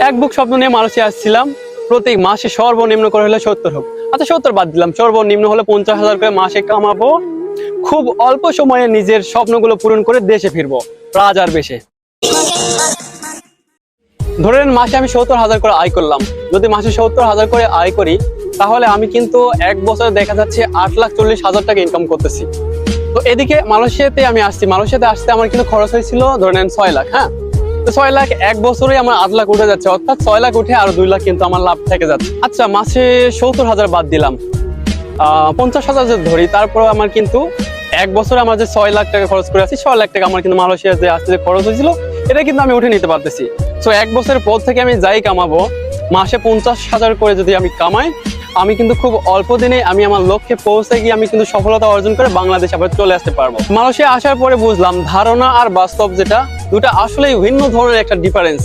এক বুক স্বপ্ন নিয়ে মালয়েশিয়া আসছিলাম। প্রতি মাসে সর্বনিম্ন করে হলে 70 হোক, আচ্ছা 70 বাদ দিলাম, সর্বনিম্ন হলে 50,000 করে মাসে কামাবো। খুব অল্প সময়ে নিজের স্বপ্নগুলো পূরণ করে দেশে ফিরবো রাজার বেশে। ধরেন মাসে আমি 70,000 করে আয় করলাম। যদি মাসে 70,000 করে আয় করি, তাহলে আমি কিন্তু এক বছরে দেখা যাচ্ছে 8,40,000 টাকা ইনকাম করতেছি। তো এদিকে মালয়েশিয়াতে আমি আসছি, মালয়েশিয়াতে আসতে আমার কিন্তু খরচ হয়েছিল ধরেন 6 লাখ। হ্যাঁ, তো 6 লাখ এক বছরে আমার 8 লাখ উঠে যাচ্ছে, অর্থাৎ 6 লাখ উঠে আর 2 লাখ কিন্তু আমার লাভ থেকে যাচ্ছে। আচ্ছা মাসে 70,000 বাদ দিলাম, 50,000 যদি ধরি, তারপরে আমার কিন্তু এক বছরে আমার যে 6 লাখ টাকা খরচ করে আছি, 6 লাখ টাকা আমার কিন্তু মালয়েশিয়া যে আসতে যে খরচ হয়েছিল, এটা কিন্তু আমি উঠে নিতে পারতেছি। তো এক বছরের পর থেকে আমি যাই কামাবো, মাসে 50,000 করে যদি আমি কামাই, আমি কিন্তু খুব অল্প দিনে আমি আমার লক্ষ্যে পৌঁছে গিয়ে আমি কিন্তু সফলতা অর্জন করে বাংলাদেশ আবার চলে আসতে পারবো। মালয়েশিয়া আসার পরে বুঝলাম ধারণা আর বাস্তব যেটা, দুটা আসলেই ভিন্ন ধরনের একটা ডিফারেন্স।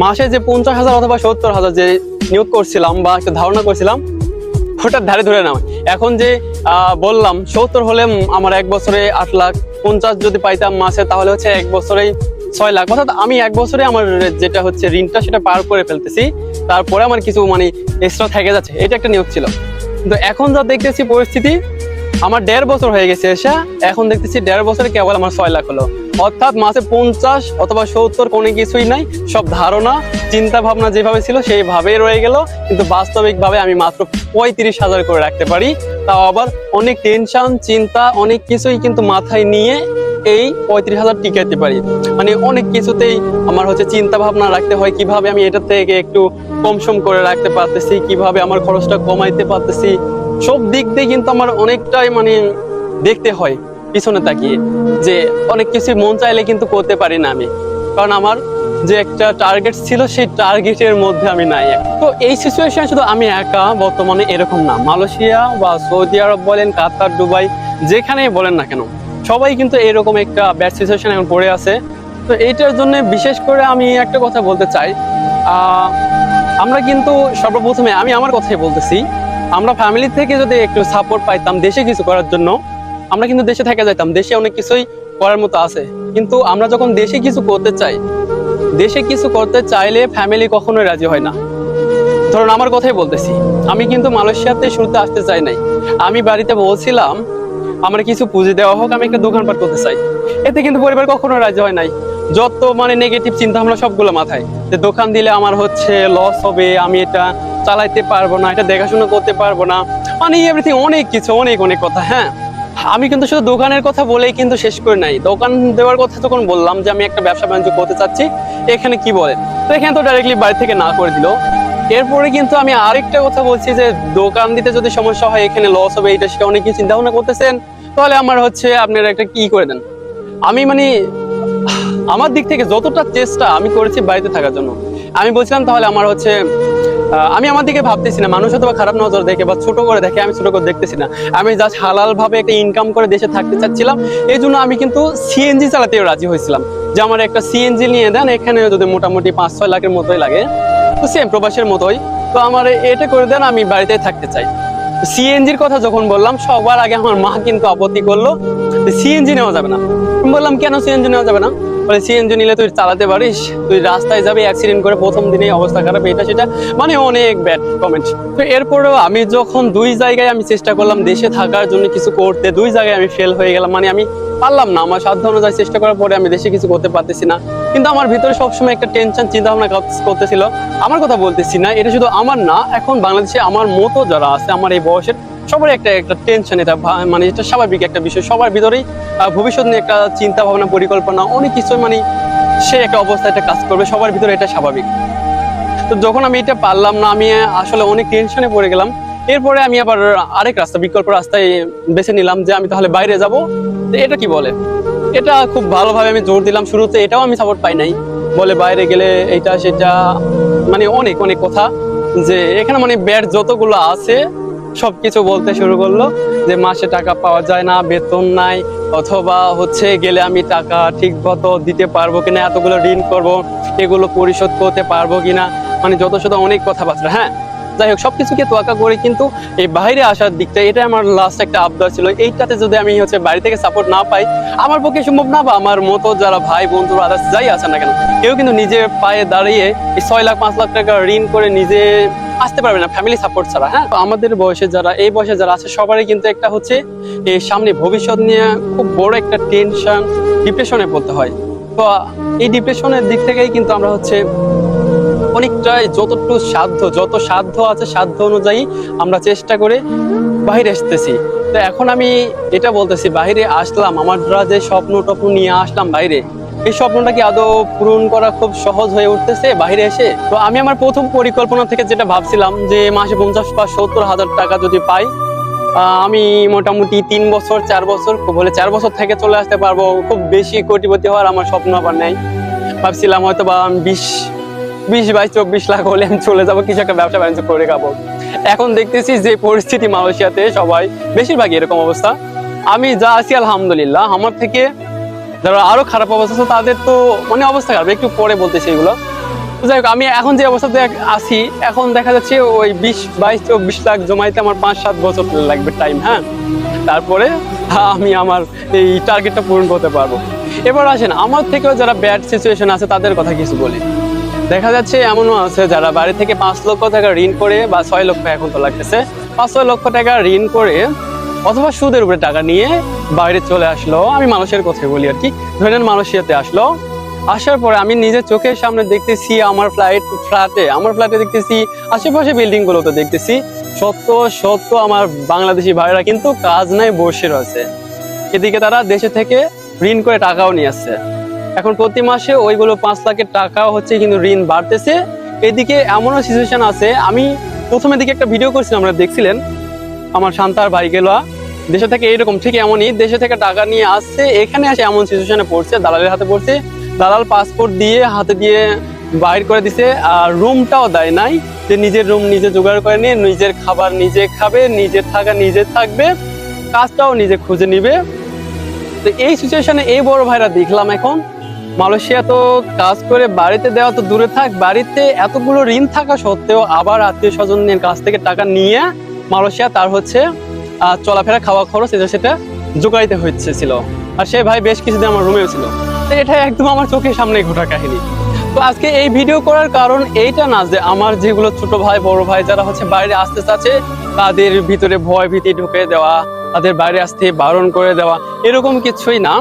মাসে যে 50,000 অথবা 70,000 যে নিয়োগ করছিলাম বা একটা ধারণা করছিলাম, ওটার ধারে ধরে নাও। এখন যে বললাম 70 হলে আমার এক বছরে 8 লাখ, 50 যদি পাইতাম মাসে, তাহলে হচ্ছে এক বছরেই 6 লাখ। অর্থাৎ আমি এক বছরে আমার যেটা হচ্ছে ঋণটা সেটা পার করে ফেলতেছি, তারপরে আমার কিছু মানে এক্সট্রা থেকে যাচ্ছে। এটা একটা নিয়োগ ছিল। কিন্তু এখন যা দেখতেছি পরিস্থিতি, আমার 1.5 বছর হয়ে গেছে এসে, এখন দেখতেছি 1.5 বছরে কেবল আমার 6 লাখ হলো। অর্থাৎ মাসে 50 অথবা 70 কোনো কিছুই নাই, সব ধারণা চিন্তা ভাবনা যেভাবে ছিল সেইভাবেই রয়ে গেল। কিন্তু বাস্তবিক ভাবে আমি মাত্র 35,000 করে রাখতে পারি, তাও আবার অনেক টেনশন চিন্তা অনেক কিছুই কিন্তু মাথায় নিয়ে এই 35,000 টিকাইতে পারি। মানে অনেক কিছুতেই আমার হচ্ছে চিন্তা ভাবনা রাখতে হয়, কিভাবে আমি এটা থেকে একটু কম সম করে রাখতে পারতেছি, কিভাবে আমার খরচটা কমাইতে পারতেছি। সব দিক দিয়ে কিন্তু আমার অনেকটাই মানে দেখতে হয় পিছনে তাকিয়ে, যে অনেক কিছু মন চাইলে কিন্তু করতে পারি না আমি, কারণ আমার যে একটা টার্গেট ছিল সেই টার্গেটের মধ্যে আমি নাই। তো এই সিচুয়েশন শুধু আমি একা বর্তমানে এরকম না, মালয়েশিয়া বা সৌদি আরব বলেন, কাতার, দুবাই, যেখানেই বলেন না কেন, সবাই কিন্তু এরকম একটা ব্যাড সিচুয়েশন এখন পড়ে আছে। তো এইটার জন্য বিশেষ করে আমি একটা কথা বলতে চাই, আমরা কিন্তু সর্বপ্রথমে আমি আমার কথাই বলতেছি, আমরা ফ্যামিলি থেকে যদি একটু সাপোর্ট পাইতাম দেশে কিছু করার জন্য, আমরা কিন্তু দেশে থেকে যাইতাম। দেশে অনেক কিছুই করার মতো আছে, কিন্তু আমরা যখন দেশে কিছু করতে চাই, দেশে কিছু করতে চাইলে ফ্যামিলি কখনোই রাজি হয় না। ধরুন আমার কথাই বলতেছি, আমি কিন্তু মালয়েশিয়াতে শুরুতে আসতে চাই নাই। আমি বাড়িতে বলছিলাম আমার কিছু পুঁজি দেওয়া হোক, আমি একটা দোকানপাট করতে চাই। এতে কিন্তু পরিবার কখনো রাজি হয় নাই। যত মানে নেগেটিভ চিন্তা ভাবনা সবগুলো মাথায়, যে দোকান দিলে আমার হচ্ছে লস হবে, আমি এটা চালাইতে পারবো না, এটা দেখাশোনা করতে পারবো না, মানে এভরিথিং অনেক কিছু, অনেক অনেক কথা। হ্যাঁ, আমি কিন্তু শুধু দোকানের কথা বলেই কিন্তু শেষ করে নাই। দোকান দেওয়ার কথা যখন বললাম যে আমি একটা ব্যবসা বাণিজ্য করতে চাচ্ছি, এখানে কি বলে, তো এখানে তো ডাইরেক্টলি বাড়ি থেকে না করে দিল। এরপরে কিন্তু আমি আরেকটা কথা বলছি, যে দোকান দিতে যদি সমস্যা হয়, এখানে লস হবে, এটা সেটা অনেক কিছু চিন্তা ভাবনা করতেছেন, তাহলে আমার হচ্ছে আপনারা একটা কি করে দেন। আমি মানে আমার দিক থেকে যতটা চেষ্টা আমি করেছি বাড়িতে থাকার জন্য, আমি বলছিলাম তাহলে আমার হচ্ছে আমি আমার দিকে ভাবতেছি না, মানুষ হয়তো খারাপ নজর দেখে বা ছোট করে দেখে, আমি ছোট করে দেখতেছি না। আমি জাস্ট হালাল ভাবে একটা ইনকাম করে দেশে থাকতে চাচ্ছিলাম। এই জন্য আমি কিন্তু সিএনজি চালাতেও রাজি হয়েছিলাম, যে আমার একটা সিএনজি নিয়ে দেন, এখানে যদি মোটামুটি 5-6 লাখের মতোই লাগে, তো সেম প্রবাসের মতোই, তো আমার এটা করে দেন, আমি বাড়িতেই থাকতে চাই। সিএনজির কথা যখন বললাম, সবার আগে আমার মা কিন্তু আপত্তি করলো, সিএনজি নেওয়া যাবে না। আমি বললাম কেন সিএনজি নেওয়া যাবে না? বলে সিএনজি নিলে তুই চালাতে পারিস, তুই রাস্তায় যাবি অ্যাক্সিডেন্ট করে, প্রথম দিনেই অবস্থা খারাপ, এটা সেটা, মানে অনেক ব্যাড কমেন্ট। তো এরপরেও আমি যখন 2 জায়গায় আমি চেষ্টা করলাম দেশে থাকার জন্য কিছু করতে, 2 জায়গায় আমি ফেল হয়ে গেলাম। মানে আমি পারলাম না, আমার সাধ্য অনুযায়ী চেষ্টা করার পরে আমি দেশে কিছু করতে পারতেছি না। কিন্তু আমার ভিতরে সবসময় একটা টেনশন চিন্তা ভাবনা কাজ করতেছিল। আমার কথা বলতেছি না, এটা শুধু আমার না, এখন বাংলাদেশে আমার মতো যারা আছে, আমার এই বয়সের, সবার একটা একটা টেনশন, এটা মানে এটা স্বাভাবিক একটা বিষয়। সবার ভিতরেই ভবিষ্যৎ নিয়ে একটা চিন্তা ভাবনা, পরিকল্পনা, অনেক কিছু মানে সে একটা অবস্থা একটা কাজ করবে, সবার ভিতরে এটা স্বাভাবিক। তো যখন আমি এটা পারলাম না, আমি আসলে অনেক টেনশনে পড়ে গেলাম। এরপরে আমি আবার আরেক রাস্তা, বিকল্প রাস্তায় বেছে নিলাম, যে আমি তাহলে বাইরে যাব। এটা কি বলে, এটা খুব ভালোভাবে আমি জোর দিলাম শুরুতে, এটাও আমি সাপোর্ট পাই নাই। বলে বাইরে গেলে এইটা সেটা, মানে অনেক অনেক কথা, যে এখানে মানে ব্যাড যতগুলো আছে সবকিছু বলতে শুরু করলো, যে মাসে টাকা পাওয়া যায় না, বেতন নাই, অথবা হচ্ছে গেলে আমি টাকা ঠিক মতো দিতে পারবো কিনা, এতগুলো ঋণ করব, এগুলো পরিশোধ করতে পারবো কিনা, মানে যত শত অনেক কথাবার্তা। হ্যাঁ, যাই হোক সবকিছুকে তোয়াক্কা করে কিন্তু এই বাইরে আসার দিকটা, এটা আমার লাস্ট একটা আবদার ছিল। এইটাতে যদি আমি বাড়ি থেকে সাপোর্ট না পাই, আমার পক্ষে সম্ভব না, বা আমার মতো যারা ভাই বন্ধু আদার্স যাই আছে না কেন, কেউ কিন্তু নিজের পায়ে দাঁড়িয়ে এই 6 লাখ 5 লাখ টাকা ঋণ করে নিজে আসতে পারবে না ফ্যামিলি সাপোর্ট ছাড়া। হ্যাঁ, তো আমাদের বয়সে যারা, এই বয়সে যারা আছে, সবারই কিন্তু একটা এই সামনে ভবিষ্যৎ নিয়ে খুব বড় একটা টেনশন, ডিপ্রেশনে পড়তে হয়। তো এই ডিপ্রেশনের দিক থেকেই কিন্তু আমরা অনেকটাই যত সাধ্য আছে সাধ্য অনুযায়ী আমরা চেষ্টা করে বাইরে আসতেছি। তো এখন আমি এটা বলতেছি, বাইরে আসলাম, আমরা যে স্বপ্ন টপ্ন নিয়ে আসলাম বাইরে, এই স্বপ্নটা কি আদৌ পূরণ করা খুব সহজ হয়ে উঠতেছে বাইরে এসে? তো আমি আমার প্রথম পরিকল্পনা থেকে যেটা ভাবছিলাম যে মাসে 50 বা 70 হাজার টাকা যদি পাই, আমি মোটামুটি 3 বছর 4 বছর, খুব হলে 4 বছর থেকে চলে আসতে পারবো। খুব বেশি কোটিপতি হওয়ার আমার স্বপ্ন আবার নেই। ভাবছিলাম হয়তো বা 20 22 24 লাখ হলে আমি চলে যাবো, কিছু একটা ব্যবসা বাণিজ্য করে খাবো। এখন দেখতেছি যে পরিস্থিতি মালয়েশিয়াতে, সবাই বেশিরভাগই এরকম অবস্থা। আমি যা আছি আলহামদুলিল্লাহ, আমার থেকে যারা আরো খারাপ অবস্থা আছে তাদের তো অবস্থা খারাপ, একটু পরে বলতেছি এগুলো। যাই হোক, আমি এখন যে অবস্থাতে আছি, এখন দেখা যাচ্ছে ওই 20 22 24 লাখ জমাইতে আমার 5-7 বছর লাগবে টাইম। হ্যাঁ, তারপরে আমি আমার এই টার্গেটটা পূরণ করতে পারবো। এবার আসেন, আমার থেকেও যারা ব্যাড সিচুয়েশন আছে তাদের কথা কিছু বলি। দেখা যাচ্ছে এমনও আছে যারা বাড়ি থেকে 5 লক্ষ টাকা ঋণ করে, বা 6 লক্ষ এখন তো লাগতেছে, 5-6 লক্ষ টাকা ঋণ করে অথবা সুদের উপরে টাকা নিয়ে বাইরে চলে আসলো। আমি মানুষের কথা বলি আর কি। ধরেন মালয়েশিয়াতে আসলো, আসার পরে আমি নিজের চোখের সামনে দেখতেছি আমার ফ্ল্যাটে দেখতেছি, আশেপাশে বিল্ডিং গুলোতে দেখতেছি সত্য আমার বাংলাদেশি ভাইরা কিন্তু কাজ নাই, বসে রয়েছে। এদিকে তারা দেশে থেকে ঋণ করে টাকাও নিয়ে আসছে। এখন প্রতি মাসে ওইগুলো 5 লাখের টাকাও কিন্তু ঋণ বাড়তেছে। এদিকে এমনও সিচুয়েশন আছে, আমি প্রথমের দিকে একটা ভিডিও করছিলাম, আপনারা দেখছিলেন, আমার শান্তার ভাই গেলা দেশে থেকে এইরকম ঠিক এমনই দেশে থেকে টাকা নিয়ে আসছে, এখানে এসে এমন সিচুয়েশনে পড়ছে, দালালের হাতে পড়ছে। দালাল পাসপোর্ট দিয়ে হাতে দিয়ে বাইর করে দিছে, আর রুমটাও দেয় নাই, যে নিজের রুম নিজে জোগাড় করে নিয়ে নিজের খাবার নিজে খাবে, নিজের থাকা নিজে থাকবে, কাজটাও নিজে খুঁজে নিবে। তো এই সিচুয়েশনে এই বড় ভাইরা দেখলাম এখন মালয়েশিয়া তো কাজ করে বাড়িতে দেওয়া তো দূরে থাক, বাড়িতে এতগুলো ঋণ থাকা সত্ত্বেও আবার আত্মীয় স্বজনের কাছ থেকে টাকা নিয়ে মালয়েশিয়া তার চলাফেরা খাওয়া খরচ সেটা জোগাড়িতে হচ্ছিল। আর সে ভাই বেশ কিছুদিন আমার রুমেও ছিল। তো এটা একদম আমার চোখের সামনে ঘটা কাহিনী। তো আজকে এই ভিডিও করার কারণ এইটা না যে আমার যেগুলো ছোট ভাই বড় ভাই যারা বাইরে আসতে চাচ্ছে তাদের ভিতরে ভয় ভীতি ঢুকে দেওয়া, তাদের বাইরে আসতে বারণ করে দেওয়া, এরকম কিছুই না।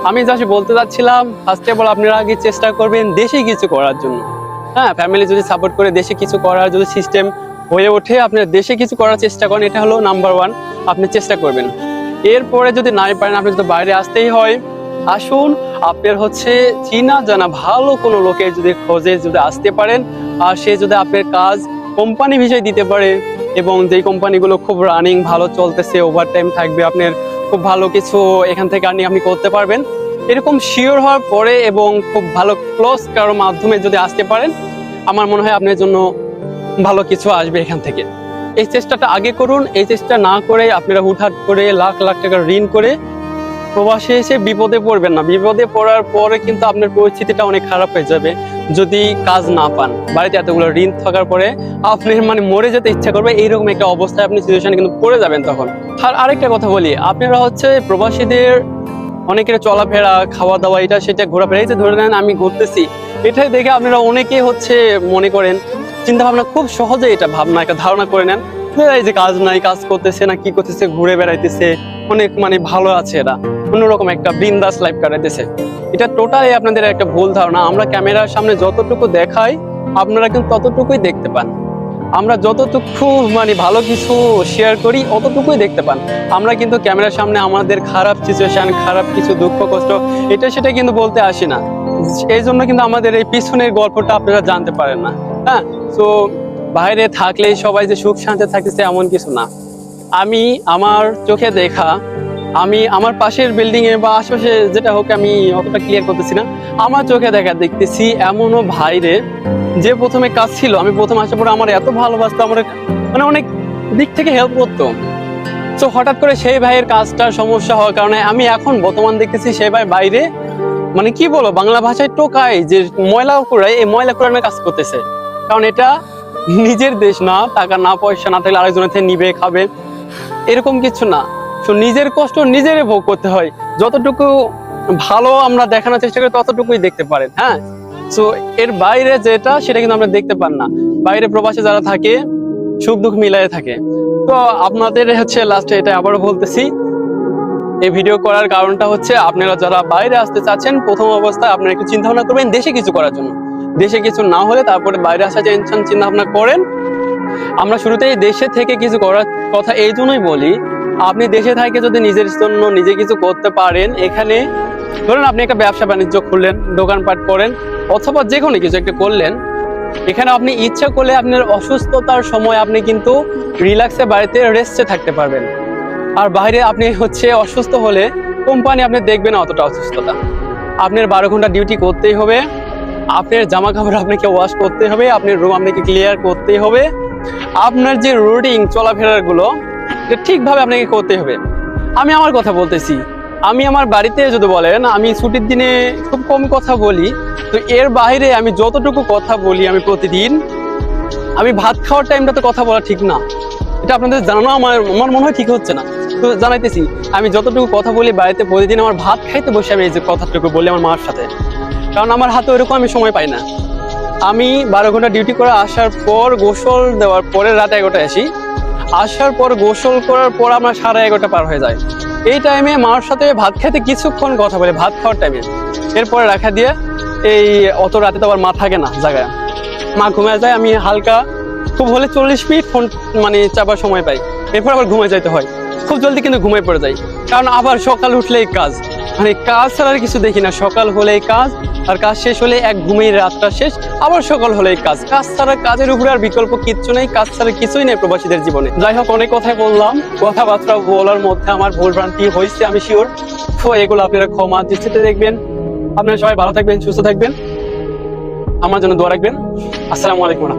আমি জাস্ট বলতে চাচ্ছিলাম, ফার্স্ট অফ অল আপনারা আগে চেষ্টা করবেন দেশে কিছু করার জন্য। হ্যাঁ, ফ্যামিলি যদি সাপোর্ট করে দেশে কিছু করার যদি সিস্টেম হয়ে ওঠে, আপনার দেশে কিছু করার চেষ্টা করেন, এটা হলো নাম্বার 1, আপনি চেষ্টা করবেন। এরপরে যদি নাই পারেন, আপনি যদি বাইরে আসতেই হয়, আসুন। আপনার চিনা জানা ভালো কোনো লোকের যদি খোঁজে যদি আসতে পারেন, আর সে যদি আপনার কাজ কোম্পানি ভিসায় দিতে পারে, এবং যেই কোম্পানিগুলো খুব রানিং ভালো চলতেছে, ওভারটাইম থাকবে, আপনার খুব ভালো কিছু এখান থেকে আর্নিং আপনি করতে পারবেন, এরকম শিওর হওয়ার পরে এবং খুব ভালো ক্লোজ কারোর মাধ্যমে যদি আসতে পারেন, আমার মনে হয় আপনার জন্য ভালো কিছু আসবে এখান থেকে। এই চেষ্টাটা আগে করুন। এই চেষ্টা না করে আপনারা হুটহাট করে লাখ লাখ টাকা ঋণ করে প্রবাসে এসে বিপদে পড়বেন না। বিপদে পড়ার পরে কিন্তু আপনার পরিস্থিতিটা অনেক খারাপ হয়ে যাবে যদি কাজ না পান। বাড়িতে এতগুলো ঋণ থাকার পরে আপনি মরে যেতে ইচ্ছা করবে, এইরকম একটা অবস্থায় আপনি সিচুয়েশনে কিন্তু পড়ে যাবেন তখন। আর আরেকটা কথা বলি, আপনারা প্রবাসীদের অনেকের চলাফেরা খাওয়া দাওয়া এটা সেটা ঘোরাফেরা, এই যে ধরে নেন আমি ঘুরতেছি, এটাই দেখে আপনারা অনেকেই মনে করেন, চিন্তা ভাবনা খুব সহজে এটা একটা ধারণা করে নেন, এই যে কাজ নাই, কাজ করতেছে না, কি করতেছে, ঘুরে বেড়াইতেছে, অনেক ভালো আছে, এরা অন্যরকম একটা বিন্দাস লাইফ কাটাইতেছে। এটা টোটালি আপনাদের একটা ভুল ধারণা। আমরা ক্যামেরার সামনে যতটুকু দেখাই আপনারা কিন্তু ততটুকুই দেখতে পান। আমরা যতটুকু ভালো কিছু শেয়ার করি অতটুকুই দেখতে পান। আমরা কিন্তু ক্যামেরার সামনে আমাদের খারাপ সিচুয়েশন, খারাপ কিছু দুঃখ কষ্ট এটা সেটা কিন্তু বলতে আসি না। এই জন্য কিন্তু আমাদের এই পিছনের গল্পটা আপনারা জানতে পারেন না। হ্যাঁ, তো বাইরে থাকলেই সবাই যে সুখ শান্তি থাকতেছে এমন কিছু না। আমি আমার চোখে দেখা, আমি আমার পাশের বিল্ডিং এ বা আশেপাশে যেটা হোক, আমি অতটা ক্লিয়ার করতেছি না, আমার চোখে দেখা দেখতেছি এমনও ভাইরে যে প্রথমে কাজ ছিল, আমি প্রথম আসার পরে আমার এত ভালোবাসতো, আমার অনেক দিক থেকে হেল্প করতো। তো হঠাৎ করে সেই ভাইয়ের কাজটার সমস্যা হওয়ার কারণে আমি এখন বর্তমান দেখতেছি সেই ভাই বাইরে কি বলো বাংলা ভাষায় টোকায় যে ময়লা কুড়ায়, এই ময়লা কুড়ানোর কাজ করতেছে। কারণ এটা নিজের দেশ না, টাকা না পয়সা না থাকলে আরেকজনের থেকে নিবে খাবে, এরকম কিছু না। তো নিজের কষ্ট নিজেরই ভোগ করতে হয়। যতটুকু ভালো আমরা দেখানোর চেষ্টা করি ততটুকুই দেখতে পারেন। হ্যাঁ, তো এর বাইরে যেটা সেটা কিন্তু আমরা দেখতে পান না। বাইরে প্রবাসে যারা থাকে সুখ দুঃখ মিলাই থাকে। তো আপনাদের হচ্ছে লাস্টে এটা আবারও বলতেছি, এই ভিডিও করার কারণটা হচ্ছে আপনারা যারা বাইরে আসতে চাচ্ছেন প্রথম অবস্থায় আপনারা একটু চিন্তা ভাবনা করবেন দেশে কিছু করার জন্য। দেশে কিছু না হলে তারপরে বাইরে আসা চিন্তা ভাবনা করেন। আমরা শুরুতেই দেশে থেকে কিছু করার কথা এই জন্যই বলি, আপনি দেশে থেকে যদি নিজের জন্য নিজে কিছু করতে পারেন, এখানে ধরুন আপনি একটা ব্যবসা বাণিজ্য খুললেন, দোকানপাট করেন, অথবা যে কোনো কিছু একটা করলেন, এখানে আপনি ইচ্ছা করলে আপনার অসুস্থতার সময় আপনি কিন্তু রিল্যাক্সে বাড়িতে রেস্টে থাকতে পারবেন। আর বাইরে আপনি হচ্ছে অসুস্থ হলে কোম্পানি আপনি দেখবে না অতটা অসুস্থতা। আপনার 12 ঘন্টা ডিউটি করতেই হবে, আপনার জামা কাপড় আপনাকে ওয়াশ করতে হবে, আপনার রুম আপনাকে ক্লিয়ার করতেই হবে, আপনার যে রুটিন চলাফেরার গুলো ঠিকভাবে আপনাকে করতে হবে। আমি আমার কথা বলতেছি, আমি আমার বাড়িতে যদি বলেন আমি ছুটির দিনে খুব কম কথা বলি, তো এর বাইরে আমি যতটুকু কথা বলি আমি প্রতিদিন, আমি ভাত খাওয়ার টাইমটা তো কথা বলা ঠিক না, এটা আপনাদের জানানো আমার মনে হয় ঠিক হচ্ছে না। তো জানাইতেছি, আমি যতটুকু কথা বলি বাড়িতে প্রতিদিন আমার ভাত খাইতে বসে আমি এই যে কথাটুকু বলি আমার মার সাথে, কারণ আমার হাতে ওইরকম আমি সময় পাই না। আমি 12 ঘন্টা ডিউটি করে আসার পর গোসল দেওয়ার পরে রাত 11টায় আসি, আসার পর গোসল করার পর আমার 11:30 পার হয়ে যায়। এই টাইমে মার সাথে ভাত খাইতে কিছুক্ষণ কথা বলে ভাত খাওয়ার টাইমে, এরপরে রাখা দিয়ে এই অত রাতে তো আবার মা থাকে না জায়গায়, মা ঘুমিয়ে যায়, আমি হালকা খুব হলে 40 মিনিট ফোন মানে চাপার সময় পাই, এরপর আবার ঘুমিয়ে যাইতে হয়, খুব জলদি কিন্তু ঘুমিয়ে পড়ে যাই। কারণ আবার সকাল উঠলেই কাজ, মানে কাজ ছাড়া আর কিছু দেখি না, সকাল হলেই কাজ, আর কাজ শেষ হলে এক ঘুমিয়ে রাতটা শেষ, আবার সকাল হলেই কাজ। কাজ ছাড়া, কাজের উপরে আর বিকল্প কিচ্ছু নেই, কাজ ছাড়া কিছুই নেই প্রবাসীদের জীবনে। যাই হোক, অনেক কথাই বললাম, কথাবার্তা বলার মধ্যে আমার ভুল ভ্রান্তি হয়েছে আমি শিওর। তো এগুলো আপনারা ক্ষমা দৃষ্টিতে দেখবেন। আপনারা সবাই ভালো থাকবেন, সুস্থ থাকবেন, আমার জন্য দোয়া রাখবেন। আসসালামু আলাইকুম।